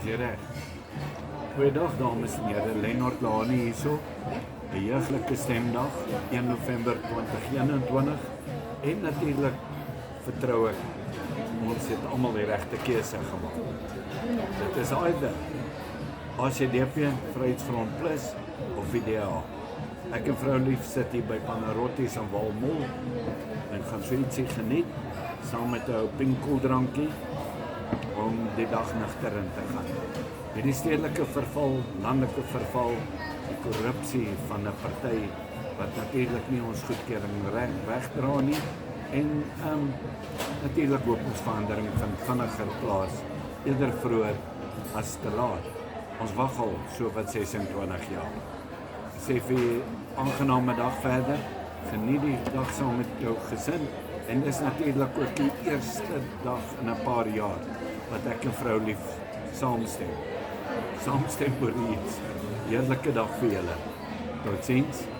jy reg. Goeiedag dames en here, Lennard Lani hierso. 'n Jeuglike stemdag, 1 November 2021 en natuurlik vertrou ek ons het almal die regte keuse gemaak. Dit is either ACDP, Vryheidsfront Plus of VDA. Ek en vrou lief sit hier by Panarottis aan Walmol en gaan so ietsie geniet saam met 'n ou pinkoeldrankie om die dag nugterin te gaan. Hierdie stedelike verval, landelike verval, die korrupsie van 'n party wat natuurlik nie ons goedkeuring wegdra nie en natuurlik hoop ons verandering vind vinniger plaas, eerder vroeër as te laat. Ons wag al so wat 26 jaar. Ek sê vir jy, aangename dag verder, geniet die dag saam met jou gesin en dis natuurlik ook die eerste dag in 'n paar jaar wat ek en vrou lief saamstem oor iets. Heerlike dag vir julle. Totsiens.